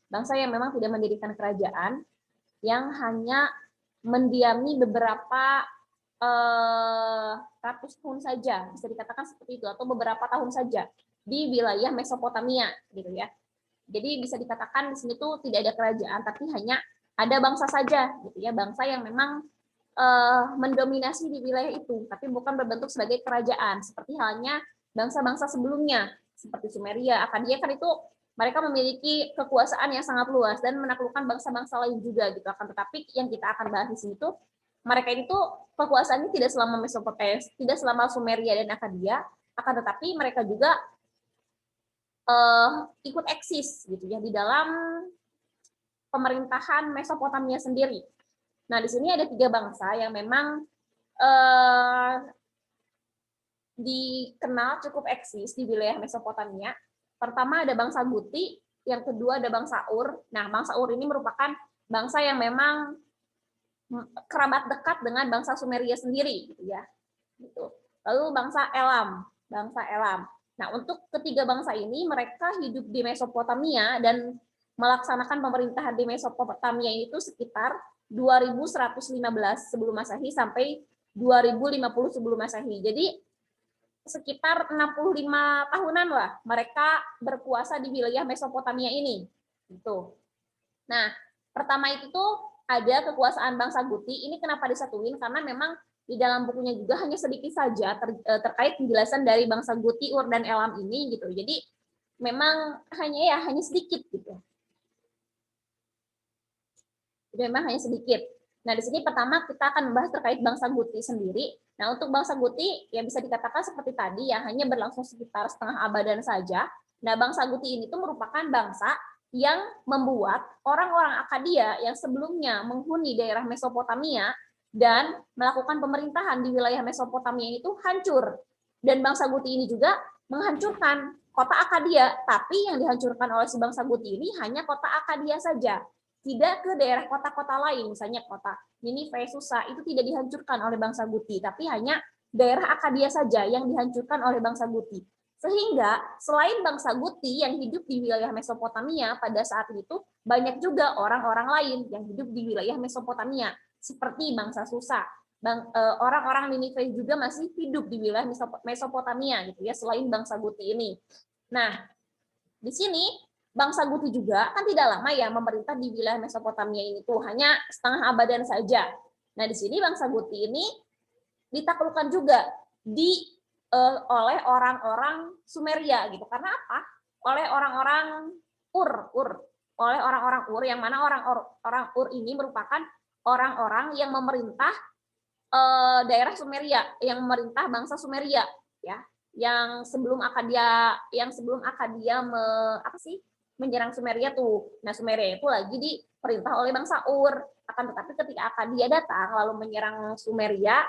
Bangsa yang memang tidak mendirikan kerajaan, yang hanya mendiami beberapa ratus tahun saja, bisa dikatakan seperti itu, atau beberapa tahun saja di wilayah Mesopotamia, gitu ya. Jadi bisa dikatakan di sini tuh tidak ada kerajaan, tapi hanya ada bangsa saja, gitu ya, bangsa yang memang mendominasi di wilayah itu, tapi bukan berbentuk sebagai kerajaan, seperti halnya bangsa-bangsa sebelumnya, seperti Sumeria, Akkadia kan itu mereka memiliki kekuasaan yang sangat luas dan menaklukkan bangsa-bangsa lain juga, gitu. Akan tetapi yang kita akan bahas di sini tuh mereka itu kekuasaannya tidak selama Mesopotamia, tidak selama Sumeria dan Akkadia, akan tetapi mereka juga ikut eksis gitu ya di dalam pemerintahan Mesopotamia sendiri. Nah, di sini ada 3 bangsa yang memang dikenal cukup eksis di wilayah Mesopotamia. Pertama ada bangsa Guti, yang kedua ada bangsa Ur. Nah, bangsa Ur ini merupakan bangsa yang memang kerabat dekat dengan bangsa Sumeria sendiri, gitu ya. Gitu. Lalu bangsa Elam, Nah, untuk ketiga bangsa ini mereka hidup di Mesopotamia dan melaksanakan pemerintahan di Mesopotamia itu sekitar 2115 sebelum Masehi sampai 2050 sebelum Masehi. Jadi sekitar 65 tahunan lah mereka berkuasa di wilayah Mesopotamia ini. Gitu. Nah, pertama itu tuh ada kekuasaan bangsa Guti. Ini kenapa disatuin? Karena memang di dalam bukunya juga hanya sedikit saja terkait penjelasan dari bangsa Guti, Ur, dan Elam ini gitu. Jadi memang hanya sedikit gitu. Jadi memang hanya sedikit. Nah, di sini pertama kita akan membahas terkait bangsa Guti sendiri. Nah, untuk bangsa Guti ya bisa dikatakan seperti tadi ya, hanya berlangsung sekitar setengah abadan saja. Nah, bangsa Guti ini tuh merupakan bangsa yang membuat orang-orang Akkadia yang sebelumnya menghuni daerah Mesopotamia dan melakukan pemerintahan di wilayah Mesopotamia itu hancur. Dan bangsa Guti ini juga menghancurkan kota Akkadia, tapi yang dihancurkan oleh si bangsa Guti ini hanya kota Akkadia saja, tidak ke daerah kota-kota lain, misalnya kota Ninive, Susa, itu tidak dihancurkan oleh bangsa Guti, tapi hanya daerah Akkadia saja yang dihancurkan oleh bangsa Guti. Sehingga selain bangsa Guti yang hidup di wilayah Mesopotamia pada saat itu, banyak juga orang-orang lain yang hidup di wilayah Mesopotamia, seperti bangsa Susa. Orang-orang Ninive juga masih hidup di wilayah Mesopotamia gitu ya, selain bangsa Guti ini. Nah, di sini bangsa Guti juga kan tidak lama ya memerintah di wilayah Mesopotamia ini tuh, hanya setengah abadan saja. Nah, di sini bangsa Guti ini ditaklukkan juga oleh orang-orang Sumeria gitu. Karena apa? Oleh orang-orang Ur, oleh orang-orang Ur, yang mana orang-orang Ur ini merupakan orang-orang yang memerintah daerah Sumeria, yang memerintah bangsa Sumeria, ya, yang sebelum Akkadia menyerang Sumeria tuh. Nah, Sumeria itu lagi diperintah oleh bangsa Ur. Akan tetapi ketika Akkadia datang lalu menyerang Sumeria,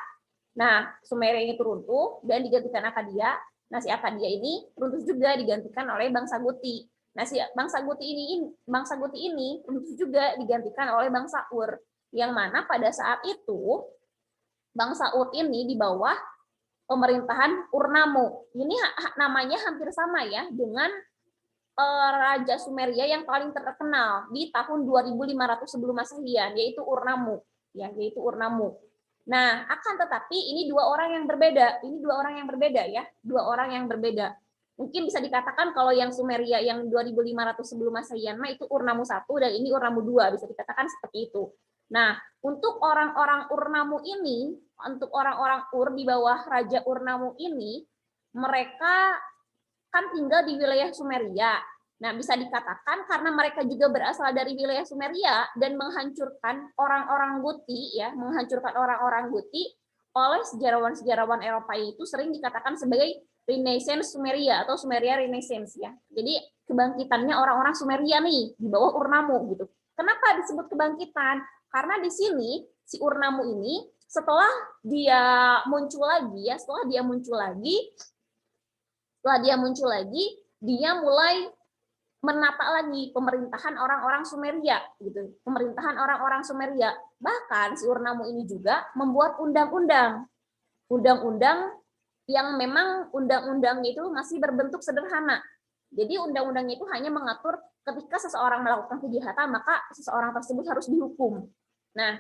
nah, Sumeria ini runtuh dan digantikan Akkadia. Nah, si Akkadia ini runtuh juga digantikan oleh bangsa Guti. Nah, si bangsa Guti ini runtuh juga digantikan oleh bangsa Ur. Yang mana pada saat itu bangsa Ur ini di bawah pemerintahan Urnamo. Ini namanya hampir sama ya dengan Raja Sumeria yang paling terkenal di tahun 2500 sebelum Masehian, yaitu Urnamo. Nah, akan tetapi ini dua orang yang berbeda. Dua orang yang berbeda. Mungkin bisa dikatakan kalau yang Sumeria yang 2500 sebelum Masehian itu Urnamo 1 dan ini Urnamo 2, bisa dikatakan seperti itu. Nah, untuk orang-orang Urnamo ini, untuk orang-orang Ur di bawah Raja Urnamo ini, mereka kan tinggal di wilayah Sumeria. Nah, bisa dikatakan karena mereka juga berasal dari wilayah Sumeria dan menghancurkan orang-orang Guti, oleh sejarawan-sejarawan Eropa itu sering dikatakan sebagai Renaissance Sumeria atau Sumeria Renaissance ya. Jadi kebangkitannya orang-orang Sumeria nih di bawah Urnamo gitu. Kenapa disebut kebangkitan? Karena di sini si Urnamo ini setelah dia muncul lagi, dia mulai menata lagi pemerintahan orang-orang Sumeria gitu. Bahkan si Urnamo ini juga membuat undang-undang yang memang undang-undangnya itu masih berbentuk sederhana. Jadi undang-undangnya itu hanya mengatur ketika seseorang melakukan kejahatan, maka seseorang tersebut harus dihukum. Nah,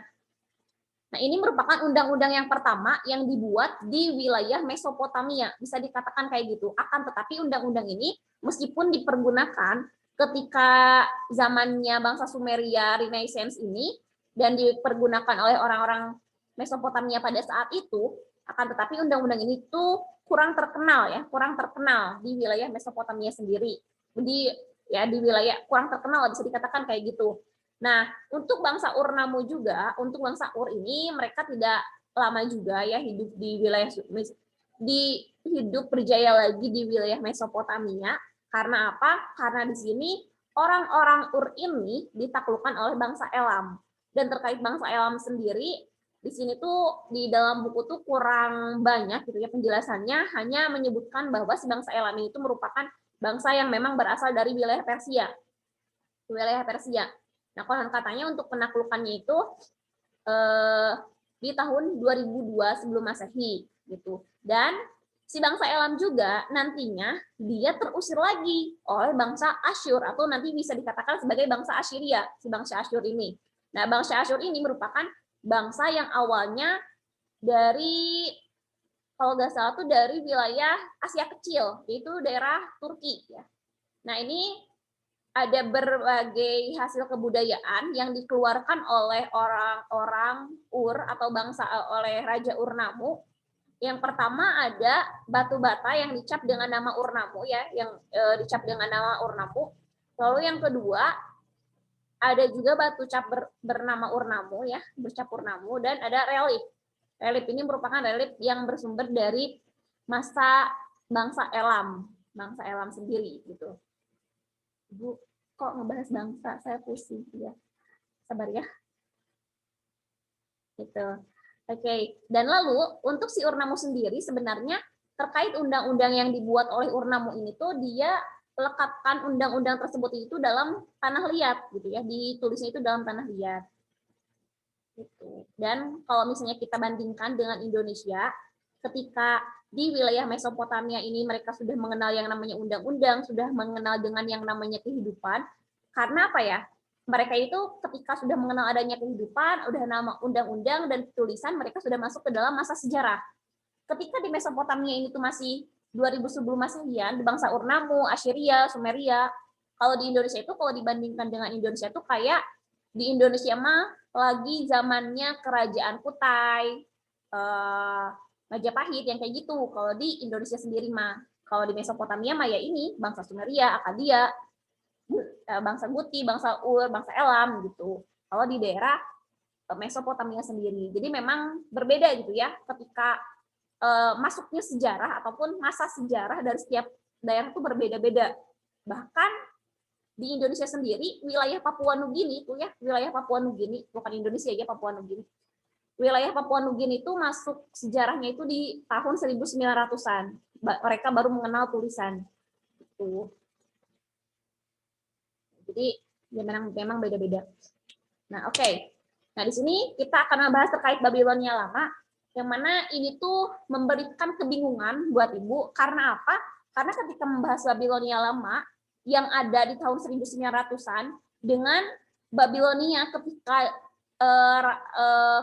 ini merupakan undang-undang yang pertama yang dibuat di wilayah Mesopotamia, bisa dikatakan kayak gitu. Akan tetapi undang-undang ini meskipun dipergunakan ketika zamannya bangsa Sumeria Renaissance ini dan dipergunakan oleh orang-orang Mesopotamia pada saat itu, akan tetapi undang-undang ini tuh kurang terkenal di wilayah Mesopotamia sendiri. Di wilayah kurang terkenal, bisa dikatakan kayak gitu. Nah, untuk bangsa Urnamo juga, untuk bangsa Ur ini mereka tidak lama juga ya hidup di wilayah hidup berjaya lagi di wilayah Mesopotamia. Karena apa? Karena di sini orang-orang Ur ini ditaklukkan oleh bangsa Elam. Dan terkait bangsa Elam sendiri, di sini tuh di dalam buku tuh kurang banyak gitu ya penjelasannya, hanya menyebutkan bahwa si bangsa Elam itu merupakan bangsa yang memang berasal dari wilayah Persia. Wilayah Persia. Nah, konon katanya untuk penaklukannya itu di tahun 2002 sebelum Masehi gitu. Dan si bangsa Elam juga nantinya dia terusir lagi oleh bangsa Asyur atau nanti bisa dikatakan sebagai bangsa Assyria, si bangsa Asyur ini. Nah, bangsa Asyur ini merupakan bangsa yang awalnya dari kalau nggak salah tuh dari wilayah Asia Kecil, yaitu daerah Turki ya. Nah, ini ada berbagai hasil kebudayaan yang dikeluarkan oleh orang-orang Ur atau bangsa oleh Raja Urnamo. Yang pertama ada batu bata yang dicap dengan nama Urnamo ya, yang dicap dengan nama Urnamo. Lalu yang kedua ada juga batu cap bernama Urnamo ya, bercap Urnamo, dan ada relief. Relief ini merupakan relief yang bersumber dari masa bangsa Elam sendiri gitu. Bu, kok ngebahas bangsa, saya pusing ya. Sabar ya. Gitu. Oke. Dan lalu untuk si Urnamo sendiri sebenarnya terkait undang-undang yang dibuat oleh Urnamo ini tuh dia lekatkan undang-undang tersebut itu dalam tanah liat gitu ya, ditulisnya itu dalam tanah liat. Gitu. Dan kalau misalnya kita bandingkan dengan Indonesia, ketika di wilayah Mesopotamia ini mereka sudah mengenal yang namanya undang-undang, sudah mengenal dengan yang namanya kehidupan. Karena apa ya? Mereka itu ketika sudah mengenal adanya kehidupan, udah nama undang-undang dan tulisan, mereka sudah masuk ke dalam masa sejarah. Ketika di Mesopotamia ini tuh masih 2000 sebelum Masehian, di bangsa Urnamo, Assyria, Sumeria. Kalau di Indonesia itu, kalau dibandingkan dengan Indonesia itu kayak di Indonesia mah lagi zamannya kerajaan Kutai, Majapahit yang kayak gitu. Kalau di Indonesia sendiri mah, kalau di Mesopotamia mah ya ini bangsa Sumeria, Akadia, bangsa Guti, bangsa Ur, bangsa Elam gitu. Kalau di daerah Mesopotamia sendiri. Jadi memang berbeda gitu ya ketika masuknya sejarah ataupun masa sejarah dari setiap daerah itu berbeda-beda. Bahkan di Indonesia sendiri, wilayah Papua Nugini itu ya, wilayah Papua Nugini, bukan Indonesia ya, Papua Nugini. Wilayah Papua Nugini itu masuk sejarahnya itu di tahun 1900-an. Mereka baru mengenal tulisan. Itu. Jadi ya memang beda-beda. Nah, oke. Nah, di sini kita akan membahas terkait Babilonia Lama, yang mana ini tuh memberikan kebingungan buat Ibu. Karena apa? Karena ketika membahas Babilonia Lama, yang ada di tahun 1900-an dengan Babilonia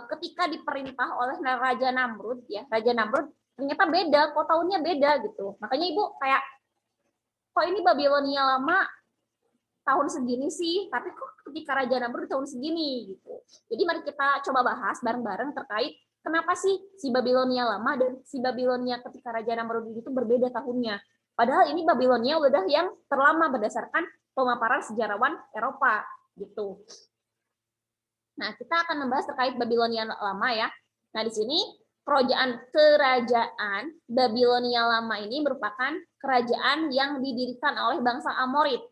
ketika diperintah oleh Raja Namrud ya, Raja Namrud ternyata beda, kok tahunnya beda gitu. Makanya Ibu kayak kok ini Babilonia Lama tahun segini sih, tapi kok ketika Raja Namrud tahun segini gitu. Jadi mari kita coba bahas bareng-bareng terkait kenapa sih si Babilonia Lama dan si Babilonia ketika Raja Namrud itu berbeda tahunnya. Padahal ini Babilonia udah yang terlama berdasarkan pemaparan sejarawan Eropa gitu. Nah, kita akan membahas terkait Babilonia Lama ya. Nah, di sini kerajaan Babilonia Lama ini merupakan kerajaan yang didirikan oleh bangsa Amorid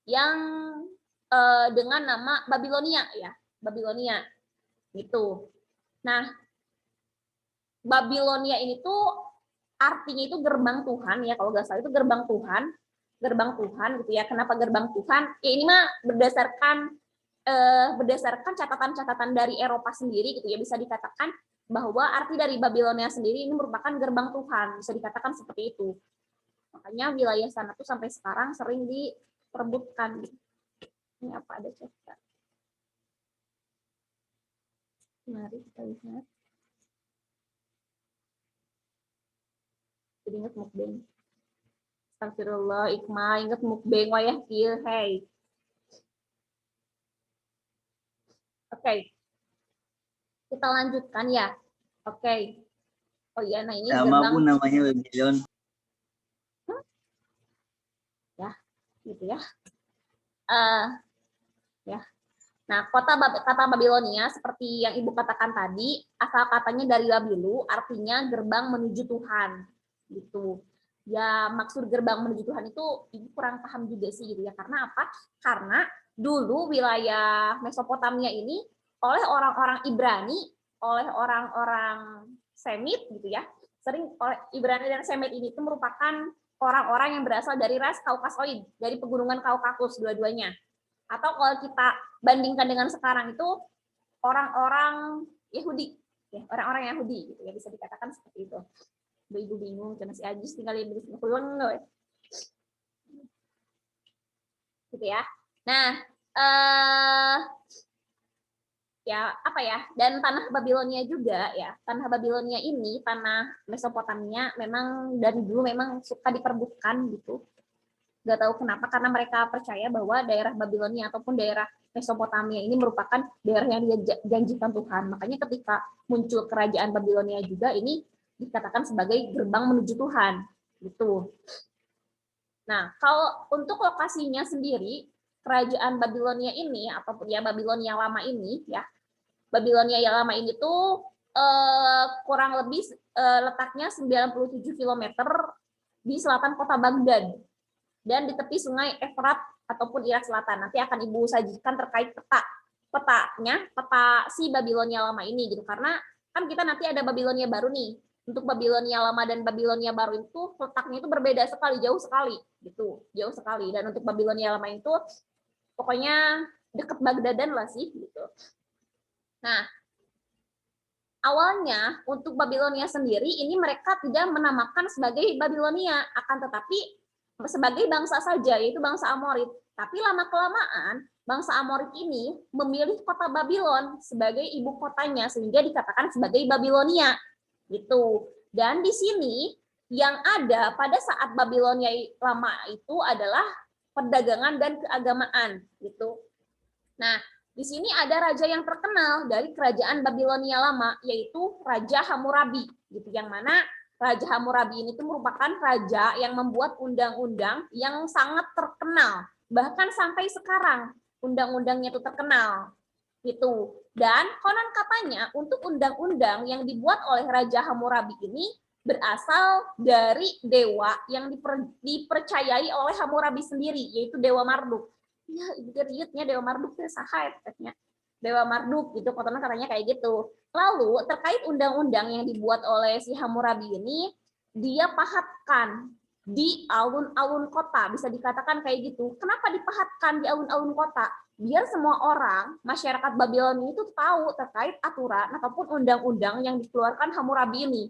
yang dengan nama Babilonia ya, Babilonia gitu. Nah, Babilonia ini tuh artinya itu gerbang Tuhan ya, kalau nggak salah itu gerbang Tuhan gitu ya. Kenapa gerbang Tuhan? Ya ini mah berdasarkan catatan-catatan dari Eropa sendiri gitu ya, bisa dikatakan bahwa arti dari Babilonia sendiri ini merupakan gerbang Tuhan, bisa dikatakan seperti itu. Makanya wilayah sana tuh sampai sekarang sering diperebutkan. Ini apa ada cerita? Mari kita lihat. Jadi ingat mukbang. Astagfirullah, Ikma, ingat mukbang wayah kieu, hey. Oke. Kita lanjutkan ya. Oke. Oh iya, nah ini sama gerbang. Bu namanya Babylon. Ya, gitu ya. Ya. Nah, kata Babilonia seperti yang Ibu katakan tadi, asal katanya dari Babilu, artinya gerbang menuju Tuhan. Gitu. Ya, maksud gerbang menuju Tuhan itu Ibu kurang paham juga sih gitu ya. Karena apa? Karena dulu wilayah Mesopotamia ini oleh orang-orang Ibrani, oleh orang-orang Semit gitu ya. Sering oleh Ibrani dan Semit ini itu merupakan orang-orang yang berasal dari ras Kaukasoid, dari pegunungan Kaukasus dua-duanya. Atau kalau kita bandingkan dengan sekarang itu orang-orang Yahudi, ya, orang-orang Yahudi gitu ya, bisa dikatakan seperti itu. Ibu bingung karena si Ajis tinggal di pulang gitu ya. Nah, ya apa ya, dan tanah Babilonia juga ya, tanah Babilonia ini, tanah Mesopotamia memang dari dulu memang suka diperbutkan gitu. Nggak tahu kenapa, karena mereka percaya bahwa daerah Babilonia ataupun daerah Mesopotamia ini merupakan daerah yang dijanjikan Tuhan. Makanya ketika muncul kerajaan Babilonia juga ini dikatakan sebagai gerbang menuju Tuhan gitu. Nah, kalau untuk lokasinya sendiri, kerajaan Babilonia ini ataupun ya Babilonia lama ini ya, Babilonia yang lama ini tuh kurang lebih letaknya 97 km di selatan kota Baghdad dan di tepi sungai Efrat ataupun Irak Selatan. Nanti akan Ibu sajikan terkait peta si Babilonia lama ini gitu. Karena kan kita nanti ada Babilonia baru nih. Untuk Babilonia lama dan Babilonia baru itu letaknya itu berbeda sekali, jauh sekali gitu, jauh sekali. Dan untuk Babilonia lama itu pokoknya deket Bagdadan lah sih gitu. Nah, awalnya untuk Babilonia sendiri ini mereka tidak menamakan sebagai Babilonia, akan tetapi sebagai bangsa saja, yaitu bangsa Amorid. Tapi lama-kelamaan bangsa Amorid ini memilih kota Babylon sebagai ibu kotanya, sehingga dikatakan sebagai Babilonia. Gitu. Dan di sini yang ada pada saat Babilonia lama itu adalah perdagangan dan keagamaan. Gitu. Nah, di sini ada raja yang terkenal dari kerajaan Babilonia lama, yaitu Raja Hammurabi. Gitu. Yang mana Raja Hammurabi ini tuh merupakan raja yang membuat undang-undang yang sangat terkenal. Bahkan sampai sekarang undang-undangnya itu terkenal. Gitu. Dan konon katanya untuk undang-undang yang dibuat oleh Raja Hammurabi ini berasal dari dewa yang dipercayai oleh Hammurabi sendiri, yaitu Dewa Marduk. Ya, riutnya Dewa Marduk itu saha efeknya. Dewa Marduk gitu, katanya kayak gitu. Lalu terkait undang-undang yang dibuat oleh si Hammurabi ini, dia pahatkan di alun-alun kota, bisa dikatakan kayak gitu. Kenapa dipahatkan di alun-alun kota? Biar semua orang, masyarakat Babylon itu tahu terkait aturan ataupun undang-undang yang dikeluarkan Hammurabi ini.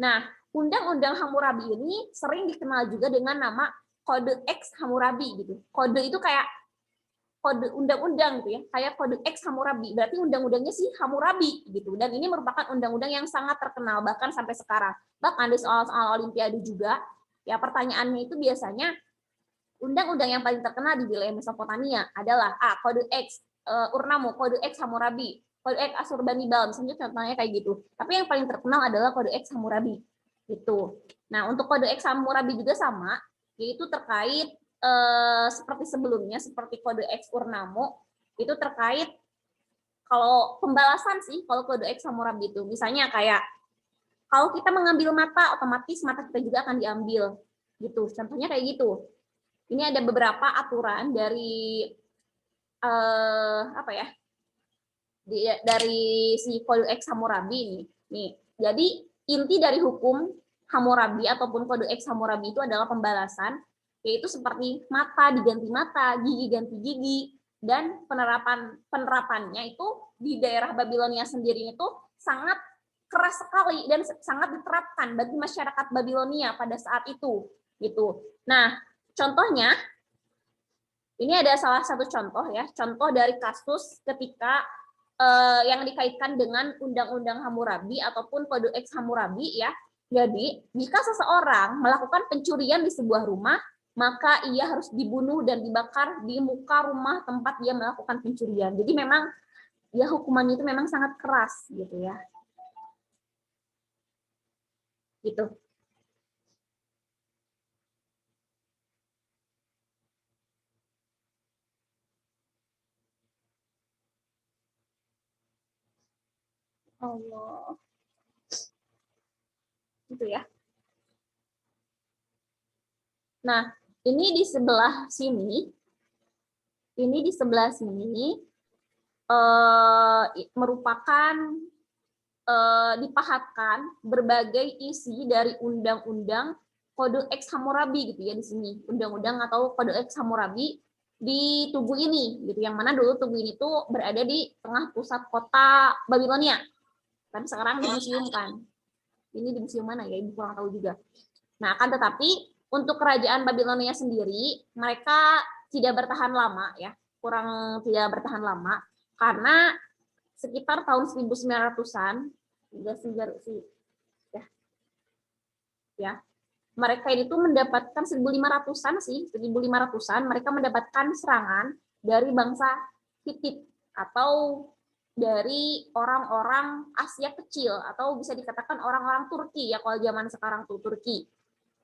Nah, undang-undang Hammurabi ini sering dikenal juga dengan nama Kode X Hammurabi gitu. Kode itu kayak kode undang-undang gitu ya, kayak kode X Hammurabi. Berarti undang-undangnya sih Hammurabi gitu. Dan ini merupakan undang-undang yang sangat terkenal bahkan sampai sekarang. Bahkan di soal-soal olimpiade juga, ya pertanyaannya itu biasanya undang-undang yang paling terkenal di wilayah Mesopotamia adalah kode X Urnamo, kode X Hammurabi, kode X Asurbanipal, misalnya contohnya kayak gitu. Tapi yang paling terkenal adalah kode X Hammurabi. Gitu. Nah, untuk kode X Hammurabi juga sama, yaitu terkait seperti sebelumnya, seperti kode X Urnamo, itu terkait kalau pembalasan sih, kalau kode X Hammurabi itu, misalnya kayak kalau kita mengambil mata, otomatis mata kita juga akan diambil, gitu. Contohnya kayak gitu. Ini ada beberapa aturan dari apa ya? Dari si kode X Hammurabi ini. Nih, jadi inti dari hukum Hammurabi ataupun kode X Hammurabi itu adalah pembalasan, yaitu seperti mata diganti mata, gigi ganti gigi, dan penerapannya itu di daerah Babilonia sendiri itu sangat keras sekali dan sangat diterapkan bagi masyarakat Babilonia pada saat itu gitu. Nah, contohnya ini ada salah satu contoh ya, contoh dari kasus ketika yang dikaitkan dengan Undang-Undang Hammurabi ataupun Kode X Hammurabi ya. Jadi, jika seseorang melakukan pencurian di sebuah rumah, maka ia harus dibunuh dan dibakar di muka rumah tempat dia melakukan pencurian. Jadi memang ya hukumannya itu memang sangat keras gitu ya. Gitu. Allah. Gitu ya. Nah, ini di sebelah sini merupakan dipahatkan berbagai isi dari undang-undang Kode X Hammurabi gitu ya di sini. Undang-undang atau Kode X Hammurabi di tugu ini gitu. Yang mana dulu tugu ini tuh berada di tengah pusat kota Babilonia. Tapi sekarang di museum kan. Ini di museum mana ya? Ibu kurang tahu juga. Nah, akan tetapi untuk kerajaan Babilonia sendiri, mereka tidak bertahan lama ya, kurang tidak bertahan lama karena sekitar tahun 1900-an ya. Mereka itu mendapatkan 1500-an sih, 1500-an mereka mendapatkan serangan dari bangsa Hitit atau dari orang-orang Asia kecil atau bisa dikatakan orang-orang Turki ya kalau zaman sekarang tuh Turki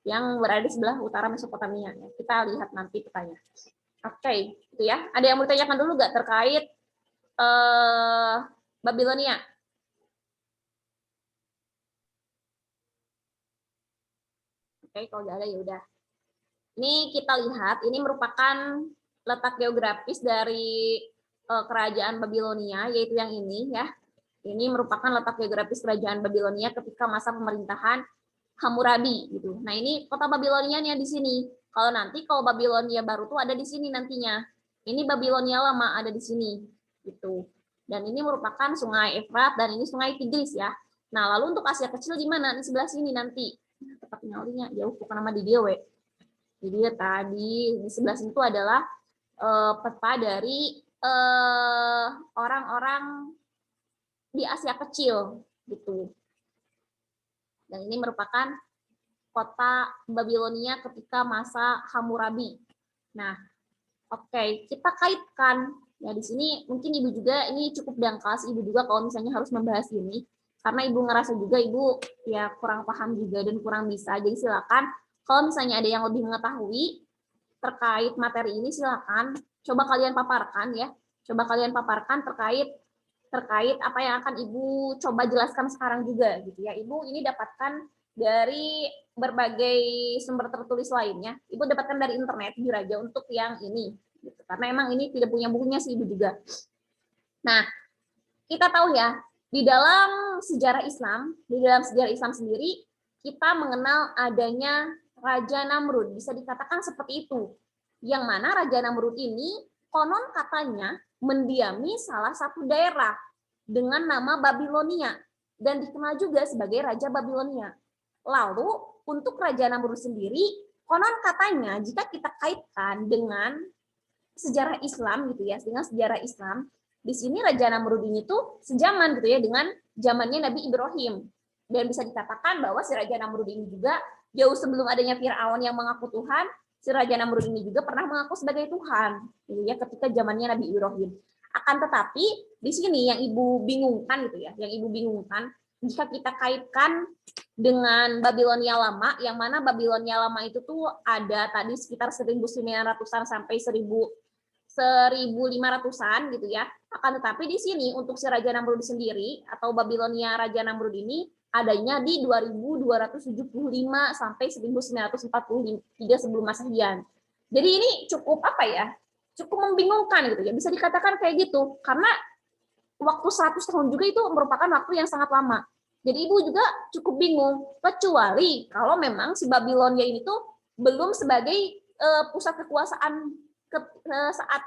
yang berada di sebelah utara Mesopotamia. Kita lihat nanti petanya. Oke, itu ya. Ada yang mau ditanyakan dulu nggak terkait Babilonia? Oke, kalau nggak ada ya udah. Ini kita lihat, ini merupakan letak geografis dari kerajaan Babilonia, yaitu yang ini ya. Ini merupakan letak geografis kerajaan Babilonia ketika masa pemerintahan Hammurabi gitu. Nah, ini kota Babilonianya di sini. Kalau Babilonia baru tuh ada di sini nantinya. Ini Babilonia lama ada di sini gitu. Dan ini merupakan Sungai Efrat dan ini Sungai Tigris ya. Nah, lalu untuk Asia kecil di mana? Di sebelah sini nanti. Tetap nyalinya jauh bukan nama di dia we. Jadi tadi di sebelah sini itu adalah peta dari orang-orang di Asia kecil gitu. Dan ini merupakan kota Babilonia ketika masa Hammurabi. Nah, oke, kita kaitkan ya di sini mungkin ibu juga ini cukup dangkal ibu juga kalau misalnya harus membahas ini karena ibu ngerasa juga ibu ya kurang paham juga dan kurang bisa. Jadi silakan kalau misalnya ada yang lebih mengetahui terkait materi ini silakan coba kalian paparkan ya. Coba kalian paparkan terkait apa yang akan ibu coba jelaskan sekarang juga gitu ya. Ibu ini dapatkan dari berbagai sumber tertulis lainnya. Ibu dapatkan dari internet jujur aja untuk yang ini gitu. Karena emang ini tidak punya bukunya sih ibu juga. Nah, kita tahu ya, di dalam sejarah Islam sendiri kita mengenal adanya Raja Namrud, bisa dikatakan seperti itu. Yang mana Raja Namrud ini konon katanya mendiami salah satu daerah dengan nama Babilonia dan dikenal juga sebagai Raja Babilonia. Lalu untuk Raja Namrud sendiri, konon katanya jika kita kaitkan dengan sejarah Islam gitu ya, dengan sejarah Islam, di sini Raja Namrud ini tuh sejaman gitu ya dengan zamannya Nabi Ibrahim. Dan bisa dikatakan bahwa si Raja Namrud ini juga jauh sebelum adanya Firaun yang mengaku Tuhan, si Raja Namrud ini juga pernah mengaku sebagai Tuhan gitu ya ketika zamannya Nabi Ibrahim. Akan tetapi di sini yang ibu bingungkan gitu ya, yang ibu bingungkan jika kita kaitkan dengan Babilonia lama, yang mana Babilonia lama itu tuh ada tadi sekitar 1900-an sampai 1500-an gitu ya. Akan tetapi di sini untuk si Raja Namrud sendiri atau Babilonia Raja Namrud ini adanya di 2275 sampai 1943 sebelum Masehian. Jadi ini cukup apa ya? Cukup membingungkan gitu ya. Bisa dikatakan kayak gitu karena waktu 100 tahun juga itu merupakan waktu yang sangat lama. Jadi ibu juga cukup bingung kecuali kalau memang si Babilonia ini tuh belum sebagai pusat kekuasaan saat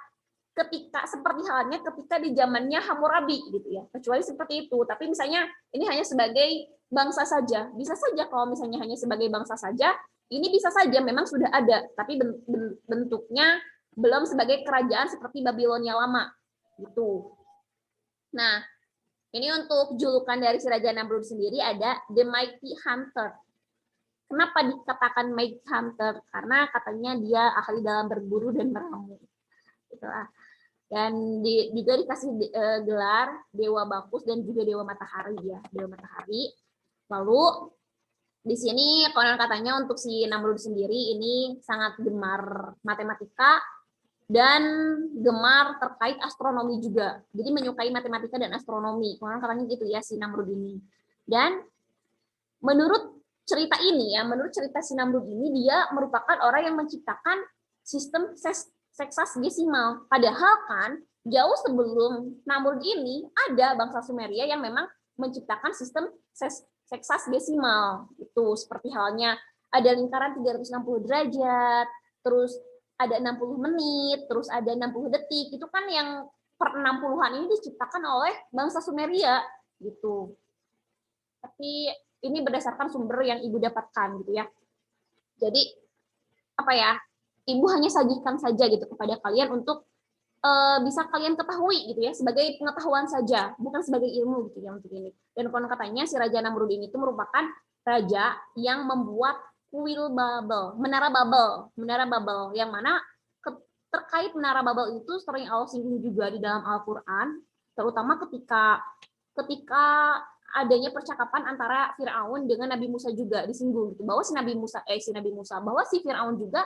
ketika seperti halnya ketika di zamannya Hammurabi gitu ya. Kecuali seperti itu. Tapi misalnya ini hanya sebagai bangsa saja. Bisa saja kalau misalnya hanya sebagai bangsa saja, Ini bisa saja memang sudah ada, tapi bentuknya belum sebagai kerajaan seperti Babilonia lama. Gitu. Nah, ini untuk julukan dari si Raja Namrud sendiri ada The Mighty Hunter. Kenapa dikatakan Mighty Hunter? Karena katanya dia ahli dalam berburu dan meramu. Itulah. Dan juga dikasih gelar Dewa Bakus dan juga Dewa Matahari ya, Dewa Matahari. Lalu di sini konon katanya untuk si Namrud sendiri ini sangat gemar matematika dan gemar terkait astronomi juga. Jadi menyukai matematika dan astronomi. Konon katanya gitu ya si Namrud ini. Dan menurut cerita ini ya, menurut cerita si Namrud ini dia merupakan orang yang menciptakan sistem seksagesimal. Padahal kan jauh sebelum Namrud ini ada bangsa Sumeria yang memang menciptakan sistem seksagesimal. Itu seperti halnya ada lingkaran 360 derajat, terus ada 60 menit, terus ada 60 detik. Itu kan yang per 60-an ini diciptakan oleh bangsa Sumeria gitu. Tapi ini berdasarkan sumber yang Ibu dapatkan gitu ya. Jadi apa ya? Ibu hanya sajikan saja gitu kepada kalian untuk bisa kalian ketahui gitu ya, sebagai pengetahuan saja, bukan sebagai ilmu gitu ya untuk ini. Dan konon katanya si Raja Namrud ini itu merupakan raja yang membuat kuil Babel, menara Babel yang mana terkait menara Babel itu sering Allah singgung juga di dalam Al-Qur'an, terutama ketika adanya percakapan antara Firaun dengan Nabi Musa juga disinggung gitu, bahwa si Nabi Musa bahwa si Firaun juga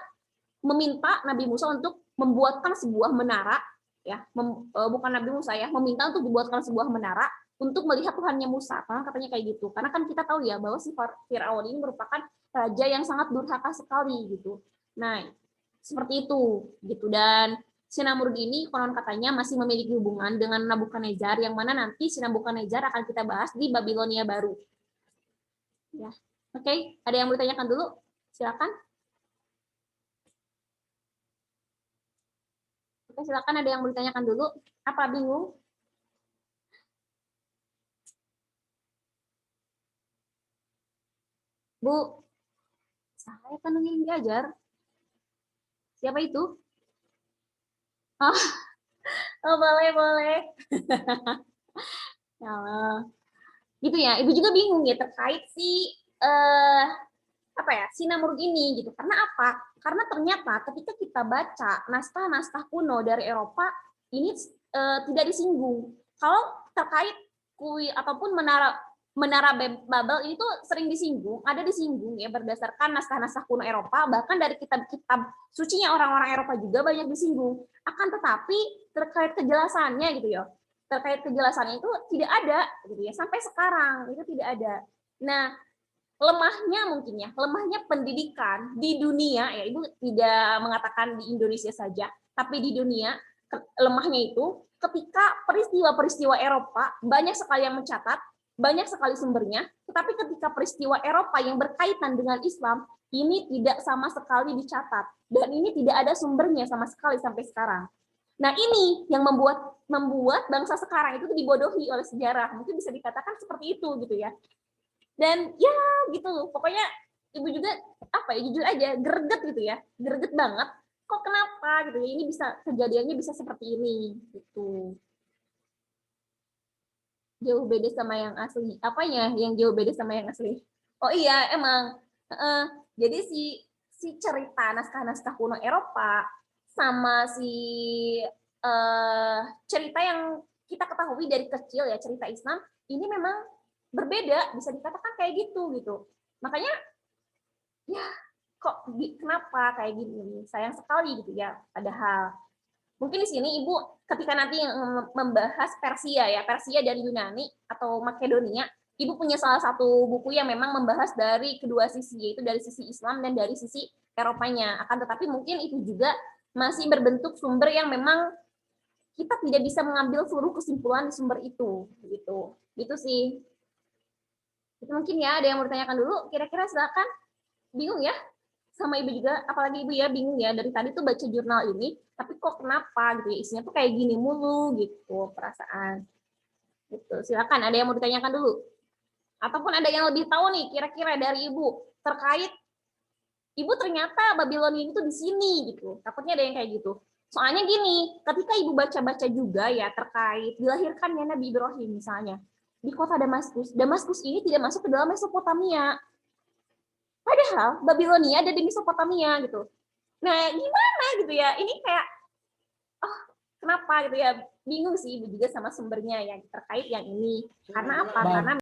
meminta Nabi Musa untuk membuatkan sebuah menara ya, bukan Nabi Musa ya, meminta untuk dibuatkan sebuah menara untuk melihat Tuhannya Musa. Karena katanya kayak gitu. Karena kan kita tahu ya bahwa si Firaun ini merupakan raja yang sangat durhaka sekali gitu. Nah, seperti itu gitu. Dan si Namrud ini konon katanya masih memiliki hubungan dengan Nabukadnezar yang mana nanti si Nabukadnezar akan kita bahas di Babilonia baru. Ya. Oke, ada yang mau ditanyakan dulu? Silakan. Oke, silakan ada yang mau ditanyakan dulu. Apa bingung? Bu, saya kan yang diajar. Siapa itu? Oh, oh boleh, boleh. Ya, gitu ya. Ibu juga bingung ya terkait si apa ya, si Namrud ini gitu. Karena apa? Karena ternyata ketika kita baca naskah-naskah kuno dari Eropa ini tidak disinggung. Kalau terkait kuil ataupun menara Babel ini tuh sering disinggung, ada disinggung ya berdasarkan naskah-naskah kuno Eropa, bahkan dari kitab-kitab sucinya orang-orang Eropa juga banyak disinggung. Akan tetapi terkait kejelasannya gitu ya, terkait kejelasannya itu tidak ada gitu ya, sampai sekarang itu tidak ada. Nah, lemahnya mungkin ya, lemahnya pendidikan di dunia ya, Ibu tidak mengatakan di Indonesia saja, tapi di dunia lemahnya itu ketika peristiwa-peristiwa Eropa banyak sekali yang mencatat, banyak sekali sumbernya, tetapi ketika peristiwa Eropa yang berkaitan dengan Islam ini tidak sama sekali dicatat dan ini tidak ada sumbernya sama sekali sampai sekarang. Nah, ini yang membuat bangsa sekarang itu dibodohi oleh sejarah. Mungkin bisa dikatakan seperti itu gitu ya. Dan ya gitu, pokoknya Ibu juga apa ya, jujur aja greget gitu ya, greget banget. Kok kenapa gitu ya, ini bisa kejadiannya bisa seperti ini gitu. Jauh beda sama yang asli. Apanya yang jauh beda sama yang asli? Oh iya, emang. Jadi si cerita naskah-naskah kuno Eropa sama si cerita yang kita ketahui dari kecil ya, cerita Islam ini memang berbeda, bisa dikatakan kayak gitu. Makanya ya kok kenapa kayak gini? Sayang sekali gitu ya. Padahal mungkin di sini Ibu ketika nanti membahas Persia dan Yunani atau Makedonia, Ibu punya salah satu buku yang memang membahas dari kedua sisi, yaitu dari sisi Islam dan dari sisi Eropanya. Akan tetapi mungkin itu juga masih berbentuk sumber yang memang kita tidak bisa mengambil seluruh kesimpulan di sumber itu, gitu. Gitu sih. Itu mungkin ya, ada yang mau ditanyakan dulu? Kira-kira silakan. Bingung ya? Sama Ibu juga, apalagi Ibu ya bingung ya, dari tadi tuh baca jurnal ini, tapi kok kenapa gitu ya, isinya tuh kayak gini mulu gitu, perasaan. Gitu. Silakan, ada yang mau ditanyakan dulu? Ataupun ada yang lebih tahu nih, kira-kira dari Ibu, terkait ibu ternyata Babilonia itu di sini gitu. Takutnya ada yang kayak gitu. Soalnya gini, ketika ibu baca-baca juga ya terkait dilahirkannya Nabi Ibrahim misalnya di kota Damaskus, Damaskus ini tidak masuk ke dalam Mesopotamia. Padahal Babilonia ada di Mesopotamia gitu. Nah, gimana gitu ya? Ini kayak, oh, kenapa gitu ya? Bingung sih ibu juga sama sumbernya yang terkait yang ini. Karena apa? Karena